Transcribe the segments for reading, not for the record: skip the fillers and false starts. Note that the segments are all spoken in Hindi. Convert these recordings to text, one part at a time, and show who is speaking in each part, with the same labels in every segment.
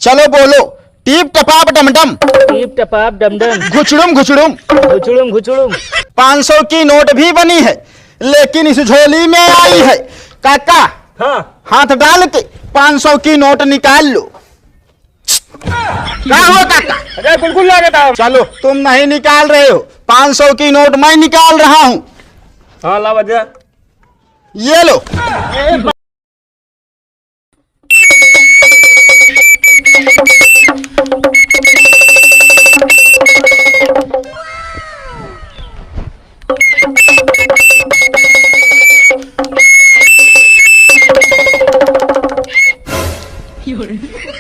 Speaker 1: चलो बोलो। टीप टपाप डमडम,
Speaker 2: टीप टपाप डमडम,
Speaker 1: घुचड़ुम घुचड़ुम।
Speaker 2: घुचड़ुम घुचड़ुम।
Speaker 1: 500 की नोट भी बनी है, लेकिन इस झोली में आई है। काका
Speaker 2: हाँ
Speaker 1: हाथ डाल के 500 की नोट निकाल लो। क्या हुआ काका?
Speaker 2: अरे बिल्कुल लागत है।
Speaker 1: चलो तुम नहीं निकाल रहे हो, 500 की नोट मैं निकाल रहा हूं।
Speaker 2: हाँ ला बजा।
Speaker 1: ये लो।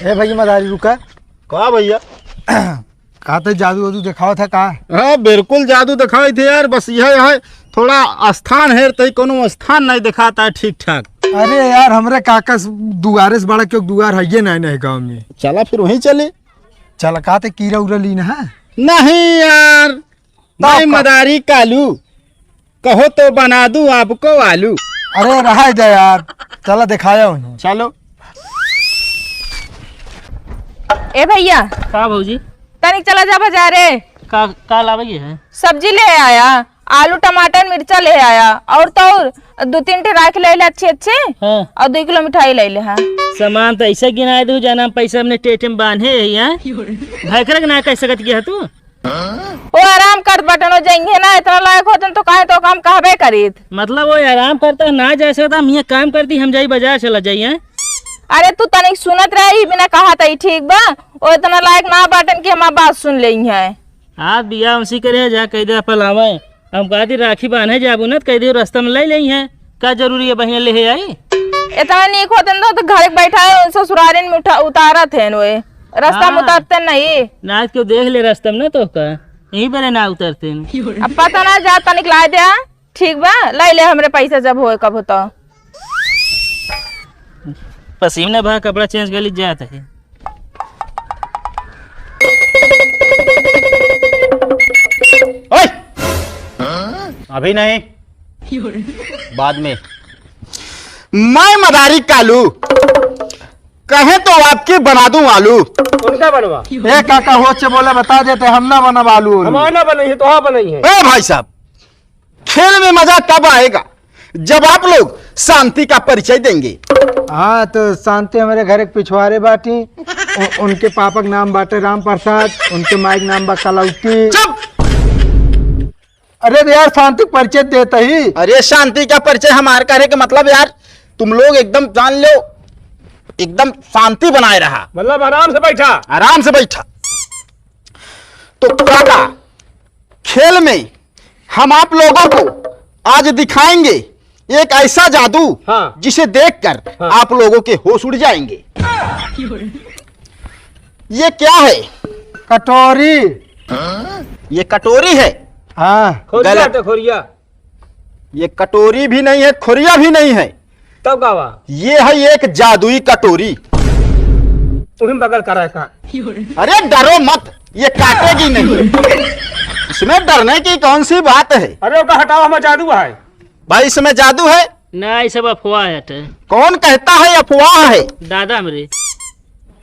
Speaker 3: ए भैया मदारी रुका।
Speaker 1: कहा भैया?
Speaker 3: कहा था जादू वादू दिखावा था कहा?
Speaker 1: हाँ बिल्कुल जादू दिखाई थे यार, बस यह है थोड़ा स्थान है तो कोनो स्थान नहीं दिखाता है ठीक ठाक।
Speaker 3: अरे यार हमरे काका दुआरे से बड़ा क्यों दुआर है ये नहीं गाँव में।
Speaker 1: चला फिर वहीं चले।
Speaker 3: चल कहा थे कीड़ा उड़ा लीना है?
Speaker 1: नहीं यार, मैं मदारी कालू, कहो तो बना दूं आपको आलू।
Speaker 3: अरे रहा जा यार, चला दिखाया उन्हें।
Speaker 1: चलो।
Speaker 4: ए भैया
Speaker 2: का भौजी
Speaker 4: तनिक चला जा बाजारे,
Speaker 2: का लावे है?
Speaker 4: सब्जी ले आया, आलू टमाटर मिर्चा ले आया, और तो और 2-3 ठे राख ले अच्छे अच्छे,
Speaker 2: हाँ।
Speaker 4: और 2 किलो मिठाई ले ले। हाँ
Speaker 2: सामान तो ऐसा गिनाए दू जाना पैसा हमने टेटे में बांधे है यहाँ भयकर ना कह सकत गया तू।
Speaker 4: वो आराम कर बटन हो जाएंगे ना, इतना लायक होतन तो काहे तो काम कहबे करीत।
Speaker 2: मतलब वो आराम करता ना जा सकता, हम यहाँ काम करती हम जाई बाजार चला जाइए।
Speaker 4: अरे तू तनिक सुनत रही बिना कहा था ठीक बा, वो इतना लायक ना बटन की हमार बात सुन ली है।
Speaker 2: हाँ बिया उसी करे जा कह दे पलावे हम कहा दी राखी बांधे जाबू न कह दे रास्ता में ले ली है का जरूरी है बहन ले आई।
Speaker 4: इतना नीक होतन तो घर बैठा है ससुरारी में उतारा थे वे रास्ता में उतारते नहीं।
Speaker 2: ना क्यों देख ले रास्ता में ना तो का यहीं पर ना उतरते।
Speaker 4: अब पता ना जा तनिक ला दे ठीक बा, ले ले हमरे पैसे जब होए कब होता।
Speaker 2: पसीना भा कपड़ा चेंज कर ली जाता है।
Speaker 1: ओए! अभी नहीं, बाद में। मैं मदारी कालू, कहे तो आपकी बना दूं आलू।
Speaker 2: उनका बनवा
Speaker 3: ए काका हो से बोला बता देते हम ना बना आलू।
Speaker 2: हमारा बनाई है तो हाँ बनाई है।
Speaker 1: ए भाई साहब, खेल में मजा कब आएगा जब आप लोग शांति का परिचय देंगे।
Speaker 3: हाँ तो शांति हमारे घर एक पिछवाड़े बाटी, उनके पापा का नाम बाटे राम प्रसाद, उनके माई का नाम बा कलौती।
Speaker 1: चुप!
Speaker 3: अरे यार शांति परिचय देता ही।
Speaker 1: अरे शांति का परिचय हमारे कहने का मतलब यार तुम लोग एकदम जान लो, एकदम शांति बनाए रहा,
Speaker 2: मतलब आराम से बैठा।
Speaker 1: आराम से बैठा। तो काका, खेल में हम आप लोगों को आज दिखाएंगे एक ऐसा जादू,
Speaker 2: हाँ।
Speaker 1: जिसे देखकर
Speaker 2: हाँ।
Speaker 1: आप लोगों के होश उड़ जाएंगे। ये क्या है?
Speaker 3: कटोरी।
Speaker 1: ये कटोरी है?
Speaker 3: हाँ
Speaker 1: गलत।
Speaker 2: खोरिया
Speaker 1: ये कटोरी भी नहीं है, खोरिया भी नहीं है,
Speaker 2: तब गावा
Speaker 1: ये है एक जादुई कटोरी।
Speaker 2: तुम्हें बगल करा का।
Speaker 1: अरे डरो मत, ये काटेगी नहीं। इसमें डरने की कौन सी बात है?
Speaker 2: अरे का हटाओ हमारा जादू है
Speaker 1: भाई इसमें जादू है?
Speaker 2: ना ये सब अफवाह है।
Speaker 1: कौन कहता है अफवाह है?
Speaker 2: दादा मेरे।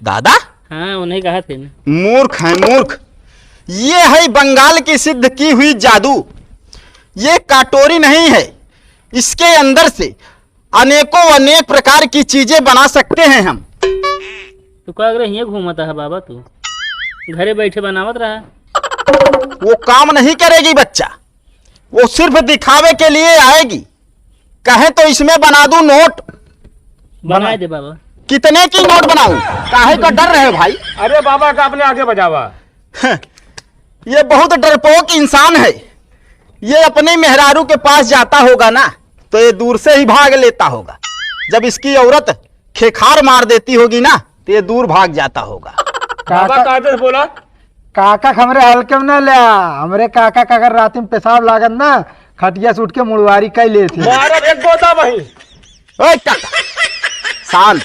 Speaker 1: दादा?
Speaker 2: हाँ उन्हें कहा थे ना।
Speaker 1: मूर्ख है मूर्ख। ये है बंगाल की सिद्ध की हुई जादू। ये कटोरी नहीं है, इसके अंदर से अनेकों अनेक प्रकार की चीजें बना सकते हैं हम।
Speaker 2: तो क्या अगर यहाँ घूमता है बाबा, तू घरे बैठे बनावत रहा।
Speaker 1: वो काम नहीं करेगी बच्चा, वो सिर्फ दिखावे के लिए आएगी। कहे तो इसमें बना दूं नोट।
Speaker 2: बना दे बाबा।
Speaker 1: कितने की नोट बनाऊं? काहे का डर रहे भाई?
Speaker 2: अरे बाबा का अपने आगे बजावा।
Speaker 1: ये बहुत डरपोक इंसान है। ये अपने मेहरारू के पास जाता होगा ना तो ये दूर से ही भाग लेता होगा। जब इसकी औरत खेखार मार देती होगी ना तो ये दूर भाग जाता होगा।
Speaker 2: बाबा काहे से बोला?
Speaker 3: काका हमरे हल्के में ना ले, हमरे काका का अगर रात में पेशाब लागत ना खटिया से उठ के मुड़वारी कई ले थी।
Speaker 2: एक गोता वही।
Speaker 1: ओए काका, शांत।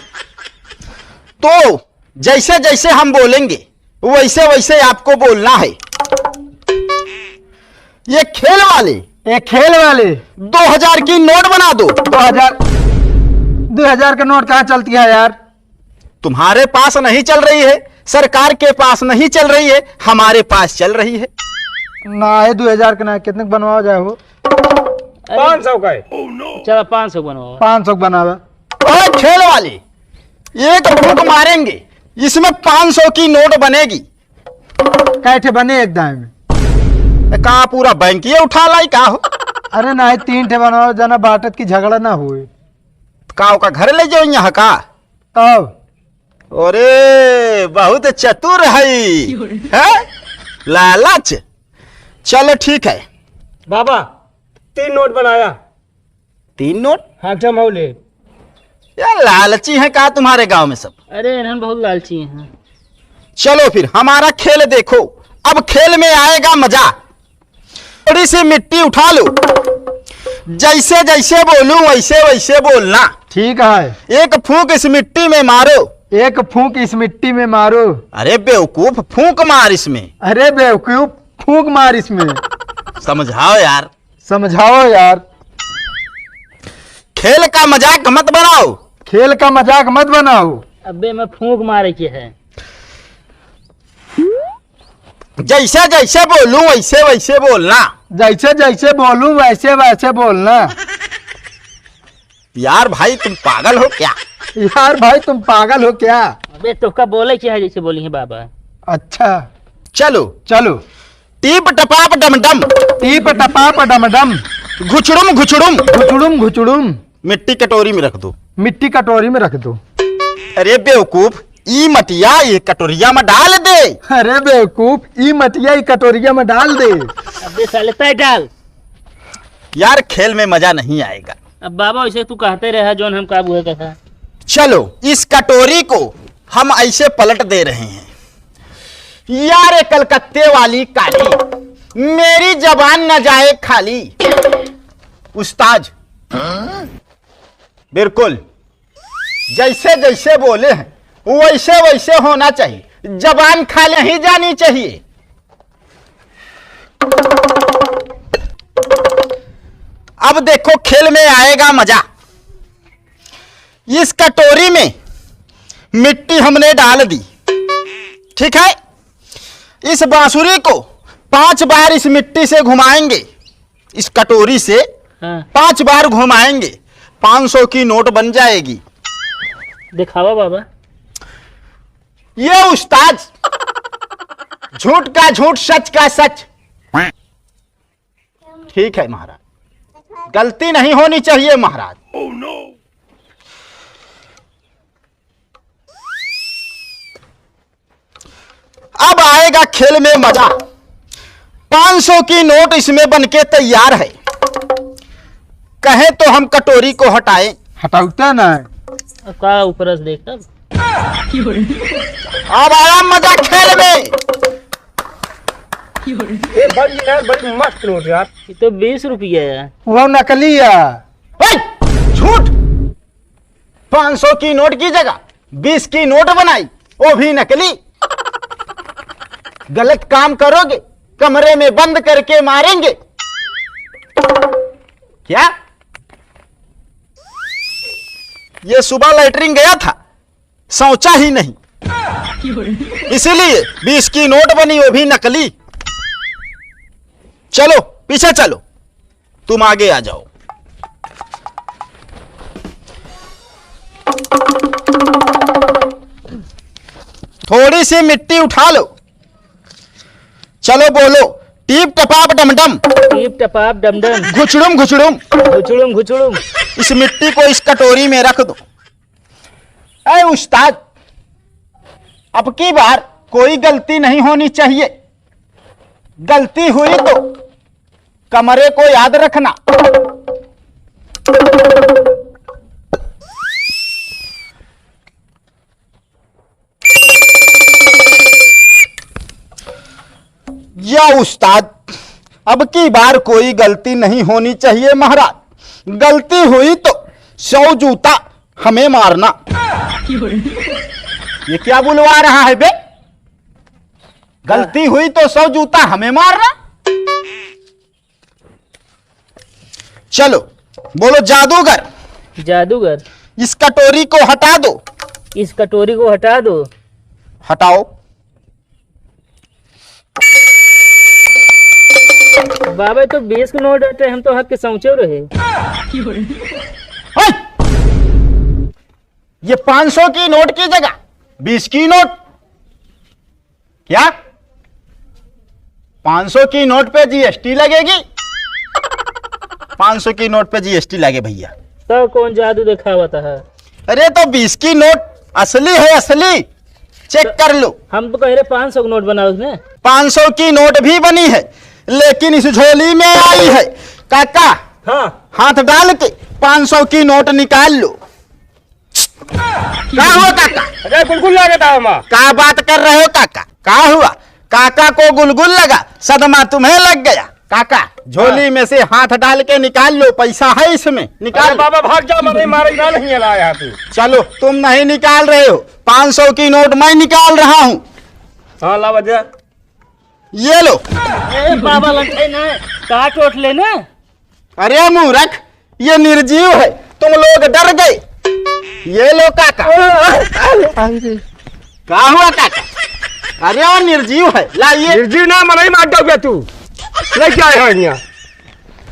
Speaker 1: तो जैसे जैसे हम बोलेंगे वैसे वैसे आपको बोलना है। ये खेल वाले,
Speaker 3: ये खेल वाले
Speaker 1: 2000 की नोट बना दो।
Speaker 3: 2000 का नोट कहाँ चलती है यार?
Speaker 1: तुम्हारे पास नहीं चल रही है, सरकार के पास नहीं चल रही है, हमारे पास चल रही है।
Speaker 3: ना है 2000 का, ना कितने का बनवा जाए हो?
Speaker 5: 500 का है।
Speaker 2: चलो 500 बनवाओ।
Speaker 3: 500 का बनावा।
Speaker 1: और खेल वाले एक फूंक मारेंगे, इसमें 500 की नोट बनेगी।
Speaker 3: कैठे बने एक दाएं में?
Speaker 1: कहा पूरा बैंक ये उठा लाई का हो?
Speaker 3: अरे ना है 3 ठे बनवाओ, जना बाटत की झगड़ा ना हुए।
Speaker 1: काओ का घर ले जाओ यहाँ का।
Speaker 3: तब
Speaker 1: अरे बहुत चतुर है? लालच। चलो ठीक है।
Speaker 5: बाबा 3 नोट बनाया।
Speaker 1: 3 नोट?
Speaker 5: हाँ जमाओ ले।
Speaker 1: यार लालची है का तुम्हारे गांव में सब?
Speaker 2: अरे इन्हन बहुत लालची हैं।
Speaker 1: चलो फिर हमारा खेल देखो। अब खेल में आएगा मजा। थोड़ी सी मिट्टी उठा लो, जैसे जैसे बोलूं वैसे वैसे बोलना।
Speaker 3: ठीक है।
Speaker 1: एक फूंक इस मिट्टी में मारो।
Speaker 3: एक फूंक इस मिट्टी में मारो।
Speaker 1: अरे बेवकूफ, फूंक मार इसमें।
Speaker 3: अरे बेवकूफ, फूंक मार इसमें।
Speaker 1: समझाओ यार।
Speaker 3: समझाओ यार।
Speaker 1: खेल का मजाक मत बनाओ।
Speaker 3: खेल का मजाक मत बनाओ।
Speaker 2: अबे मैं फूंक मारे के है।
Speaker 1: जैसे जैसे बोलूं वैसे वैसे बोलना।
Speaker 3: जैसे जैसे बोलूं वैसे वैसे बोलना।
Speaker 1: यार भाई तुम पागल हो क्या?
Speaker 3: यार भाई तुम पागल हो क्या?
Speaker 2: अबे तो का बोले क्या है जैसे बोली है बाबा।
Speaker 3: अच्छा
Speaker 1: चलो
Speaker 3: चलो।
Speaker 1: टीप टपाप डमडम,
Speaker 3: टीप टपाप डमडम,
Speaker 1: घुचड़ुम घुचड़ुम।
Speaker 3: घुचड़ुम घुचड़ुम।
Speaker 1: मिट्टी कटोरी में रख दो।
Speaker 3: मिट्टी कटोरी में रख दो।
Speaker 1: अरे बेवकूफ, ई मटिया ये कटोरिया में डाल दे।
Speaker 3: अरे बेवकूफ, ई मटिया ई कटोरिया में डाल दे।
Speaker 2: अबे साले तय डाल।
Speaker 1: यार खेल में मजा नहीं आएगा।
Speaker 2: अब बाबा वैसे तू कहते रहा जोन हम काबू है कथा।
Speaker 1: चलो इस कटोरी को हम ऐसे पलट दे रहे हैं। यार ये कलकत्ते वाली काली, मेरी जबान न जाए खाली। उस्ताद बिल्कुल जैसे जैसे बोले हैं वैसे वैसे होना चाहिए, जबान खा नहीं जानी चाहिए। अब देखो खेल में आएगा मजा। इस कटोरी में मिट्टी हमने डाल दी, ठीक है। इस बांसुरी को 5 बार इस मिट्टी से घुमाएंगे, इस कटोरी से
Speaker 2: हाँ
Speaker 1: 5 बार घुमाएंगे, 500 की नोट बन जाएगी।
Speaker 2: दिखावा बाबा।
Speaker 1: ये उस्ताद झूठ का झूठ, सच का सच। ठीक है महाराज, गलती नहीं होनी चाहिए महाराज। अब आएगा खेल में मजा। 500 की नोट इसमें बनके तैयार है। कहे तो हम कटोरी को हटाएं।
Speaker 3: हटाता ना।
Speaker 2: अब का ऊपर से देख तब।
Speaker 1: अब आया मजा खेल में।
Speaker 5: ये बड़ी यार, बड़ी मस्त नोट यार।
Speaker 2: ये तो 20 रुपया है।
Speaker 3: वो नकली है।
Speaker 1: ओए, झूठ। 500 की नोट की जगह 20 की नोट बनाई, वो भी नकली। गलत काम करोगे कमरे में बंद करके मारेंगे। क्या? ये सुबह लैटरिन गया था, सोचा ही नहीं, इसीलिए 20 की नोट बनी, वो भी नकली। चलो पीछे चलो, तुम आगे आ जाओ। थोड़ी सी मिट्टी उठा लो। चलो बोलो, टीप टपाप डमडम,
Speaker 2: टीप टपाप डमडम,
Speaker 1: घुचड़ुम घुचड़ुम।
Speaker 2: घुचड़ुम घुचड़ुम।
Speaker 1: इस मिट्टी को इस कटोरी में रख दो। ऐ उस्ताद, अब की बार कोई गलती नहीं होनी चाहिए। गलती हुई तो कमरे को याद रखना। या उस्ताद, अब की बार कोई गलती नहीं होनी चाहिए महाराज। गलती हुई तो 100 जूता हमें मारना। ये क्या बुलवा रहा है बे? गलती हुई तो 100 जूता हमें मारना। चलो बोलो जादूगर,
Speaker 2: जादूगर।
Speaker 1: इस कटोरी को हटा दो,
Speaker 2: इस कटोरी को हटा दो।
Speaker 1: हटाओ।
Speaker 2: बाबा तो 20 के नोट हटे, हम तो हाथ के समझे रहे।
Speaker 1: है! ये 500 की नोट की जगह 20 की नोट। क्या 500 की नोट पे जीएसटी लगेगी? 500 की नोट पे जीएसटी लगे भैया।
Speaker 2: तो कौन जादू दिखावता है?
Speaker 1: अरे तो 20 की नोट असली है, असली। चेक कर लो।
Speaker 2: हम तो कह रहे 500 का नोट बनाओ उसमें।
Speaker 1: 500 की नोट भी बनी है, लेकिन इस झोली में आई है। काका
Speaker 5: हाँ
Speaker 1: हाथ डाल के 500 की नोट निकाल लो। क्या हुआ काका?
Speaker 5: अरे गुलगुल लगा था माँ।
Speaker 1: क्या बात कर रहे हो काका? क्या हुआ? काका को गुलगुल लगा, सदमा तुम्हें लग गया। काका झोली में से हाथ डाल के निकाल लो, पैसा है इसमें, निकाल
Speaker 5: अरे
Speaker 1: लो।
Speaker 5: बाबा भाग जाओ, मैं मारेगा नहीं लाया तू।
Speaker 1: चलो तुम नहीं निकाल रहे हो, 500 की नोट मैं निकाल रहा हूं।
Speaker 5: हाँ ला बजा।
Speaker 1: ये लो।
Speaker 2: ए बाबा लंठे ना काट ओट लेना।
Speaker 1: अरे मूर्ख, ये निर्जीव है, तुम लोग डर गए। ये लो काका। क्या हुआ काका? अरे वो निर्जीव है, लाइए।
Speaker 5: निर्जीव ना मनाई मार दो तू। लेके आए हैं यहाँ।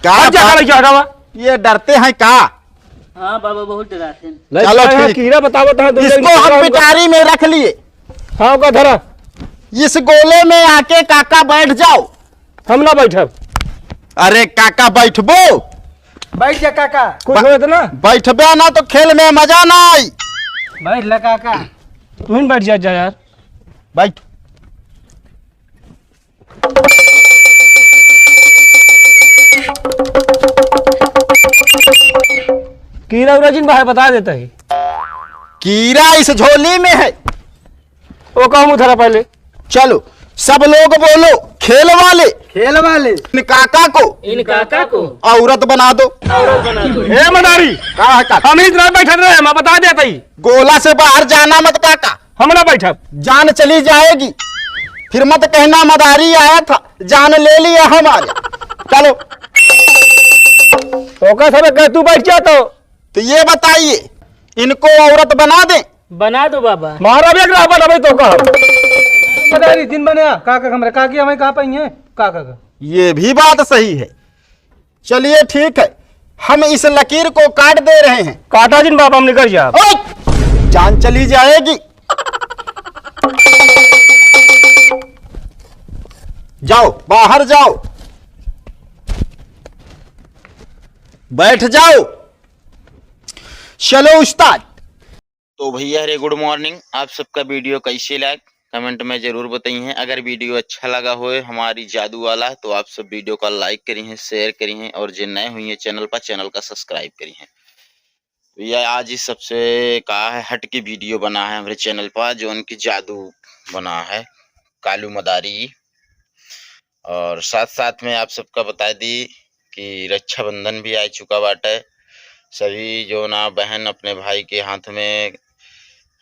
Speaker 1: क्या
Speaker 5: क्या
Speaker 1: बात-
Speaker 5: लेके आया?
Speaker 1: ये डरते हैं क्या?
Speaker 2: हाँ बाबा बहुत डराते हैं।
Speaker 1: चलो ठीक।
Speaker 5: कीड़ा बताओ
Speaker 1: इसको हम पिटारी में रख लिए।
Speaker 5: हाँ का धरा।
Speaker 1: इस गोले में आके काका बैठ जाओ।
Speaker 5: हम ना बैठब।
Speaker 1: अरे काका बैठबो।
Speaker 3: बैठ जा काका।
Speaker 5: कुछ हो तो ना।
Speaker 1: बैठबे ना तो खेल में मजा ना आई।
Speaker 3: बैठ ले काका।
Speaker 5: तू ही बैठ जा यार।
Speaker 1: बैठ।
Speaker 5: कीड़ा उड़ा जिन भाई बता देता है।
Speaker 1: कीड़ा इस झोली में है।
Speaker 5: वो कहूँ धरा पहले।
Speaker 1: चलो सब लोग बोलो, खेल वाले
Speaker 3: खेल वाले
Speaker 1: इन काका को
Speaker 2: इन काका को
Speaker 1: औरत बना दो।
Speaker 2: औरत बना दो।
Speaker 5: ए मदारी,
Speaker 1: का है काका?
Speaker 5: हम इतना बैठे रहे, मैं बता देता ही।
Speaker 1: गोला से बाहर जाना मत काका,
Speaker 5: हम ना बैठब।
Speaker 1: जान चली जाएगी। फिर मत कहना मदारी आया था, जान ले लिया हमारे। चलो
Speaker 5: ओका सब कह तू बैठ जा तो
Speaker 1: ये बताइए, इनको औरत बना दें?
Speaker 2: बना दो बाबा।
Speaker 5: मारा भी अगला बना तो कह।
Speaker 3: मदारी दिन बने काका कमरे काकी हमें कहाँ पाई है काका का।
Speaker 1: ये भी बात सही है। चलिए ठीक है, हम इस लकीर को काट दे रहे हैं।
Speaker 5: काटा जिन बाप हम निकल जा।
Speaker 1: ओए! जान चली जाएगी। जाओ बाहर जाओ, बैठ जाओ। चलो उस्ताद।
Speaker 6: तो भैया रे गुड मॉर्निंग। आप सबका वीडियो कैसे लगा कमेंट में जरूर बताइए। अगर वीडियो अच्छा लगा हो हमारी जादू वाला तो आप सब वीडियो का लाइक करिए, शेयर करिए और जो नए हुई है चैनल पर चैनल का सब्सक्राइब करिए। भैया आज इस सबसे कहा है हट के वीडियो बना है हमारे चैनल पर, जो उनकी जादू बना है कालू मदारी। और साथ साथ में आप सबका बता दी कि रक्षाबंधन भी आ चुका बाटे। सभी जो ना बहन अपने भाई के हाथ में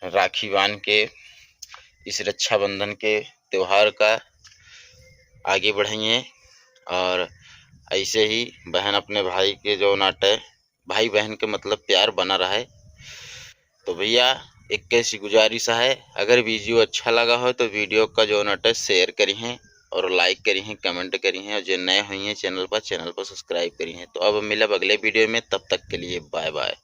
Speaker 6: राखी बांध के इस रक्षाबंधन के त्योहार का आगे बढ़ाइए और ऐसे ही बहन अपने भाई के जो नाटे भाई बहन के मतलब प्यार बना रहे। तो भैया एक कैसी गुजारिश है, अगर वीडियो अच्छा लगा हो तो वीडियो का जो नाटे शेयर करिए और लाइक करिए, कमेंट करिए और जो नए हुई हैं चैनल पर सब्सक्राइब करिए। तो अब मिलब अगले वीडियो में, तब तक के लिए बाय बाय।